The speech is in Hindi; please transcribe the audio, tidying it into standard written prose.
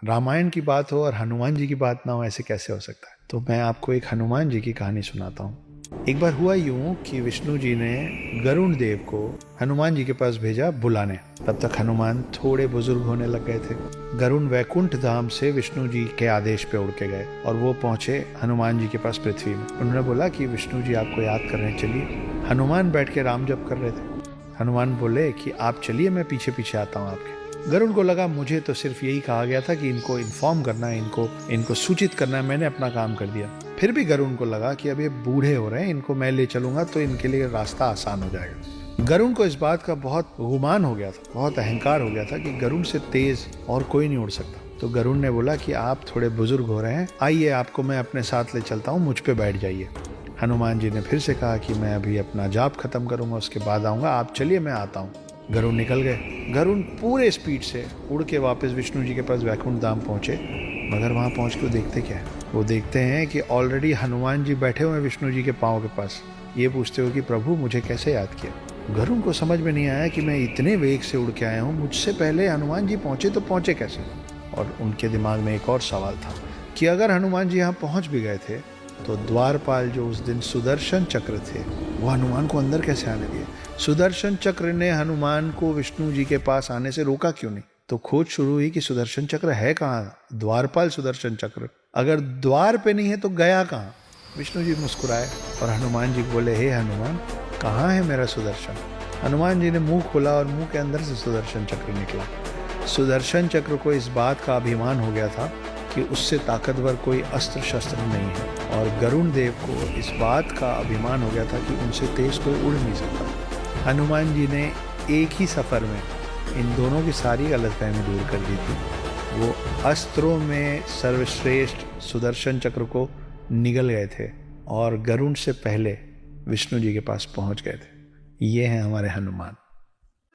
रामायण की बात हो और हनुमान जी की बात ना हो, ऐसे कैसे हो सकता है? तो मैं आपको एक हनुमान जी की कहानी सुनाता हूँ। एक बार हुआ यूं कि विष्णु जी ने गरुण देव को हनुमान जी के पास भेजा बुलाने। तब तक हनुमान थोड़े बुजुर्ग होने लग गए थे। गरुण वैकुंठ धाम से विष्णु जी के आदेश पे उड़ के गए और वो पहुंचे हनुमान जी के पास पृथ्वी में। उन्होंने बोला कि विष्णु जी आपको याद कर रहे हैं, चलिए। हनुमान बैठ के राम जप कर रहे थे। हनुमान बोले कि आप चलिए, मैं पीछे पीछे आता हूँ आपके। गरुड़ को लगा मुझे तो सिर्फ यही कहा गया था कि इनको इन्फॉर्म करना है, इनको सूचित करना है, मैंने अपना काम कर दिया। फिर भी गरुड़ को लगा कि अब ये बूढ़े हो रहे हैं, इनको मैं ले चलूंगा तो इनके लिए रास्ता आसान हो जाएगा। गरुड़ को इस बात का बहुत गुमान हो गया था, बहुत अहंकार हो गया था कि गरुड़ से तेज और कोई नहीं उड़ सकता। तो गरुड़ ने बोला कि आप थोड़े बुजुर्ग हो रहे हैं, आइए आपको मैं अपने साथ ले चलता हूँ, मुझ पे बैठ जाइए। हनुमान जी ने फिर से कहा कि मैं अभी अपना जाप खत्म करूंगा, उसके बाद आऊंगा, आप चलिए मैं आता हूँ। गरुड़ निकल गए। गरुड़ पूरे स्पीड से उड़ के वापस विष्णु जी के पास वैकुंठ धाम पहुंचे। मगर वहां पहुंच के देखते क्या है? वो देखते हैं कि ऑलरेडी हनुमान जी बैठे हुए हैं विष्णु जी के पाँव के पास। ये पूछते हो कि प्रभु मुझे कैसे याद किया? गरुड़ को समझ में नहीं आया कि मैं इतने वेग से उड़ के आया हूँ, मुझसे पहले हनुमान जी पहुंचे तो पहुंचे कैसे? और उनके दिमाग में एक और सवाल था कि अगर हनुमान जी यहाँ पहुंच भी गए थे तो द्वारपाल जो उस दिन सुदर्शन चक्र थे वो हनुमान को अंदर कैसे आने दिए? सुदर्शन चक्र ने हनुमान को विष्णु जी के पास आने से रोका क्यों नहीं? तो खोज शुरू हुई कि सुदर्शन चक्र है कहाँ? द्वारपाल सुदर्शन चक्र अगर द्वार पे नहीं है तो गया कहाँ? विष्णु जी मुस्कुराए और हनुमान जी बोले, हे हनुमान, कहाँ है मेरा सुदर्शन? हनुमान जी ने मुंह खोला और मुंह के अंदर से सुदर्शन चक्र निकला। सुदर्शन चक्र को इस बात का अभिमान हो गया था कि उससे ताकतवर कोई अस्त्र शस्त्र नहीं है, और गरुण देव को इस बात का अभिमान हो गया था कि उनसे तेज कोई उड़ नहीं सकता। हनुमान जी ने एक ही सफ़र में इन दोनों की सारी गलतफहमी दूर कर दी थी। वो अस्त्रों में सर्वश्रेष्ठ सुदर्शन चक्र को निगल गए थे और गरुण से पहले विष्णु जी के पास पहुंच गए थे। ये हैं हमारे हनुमान।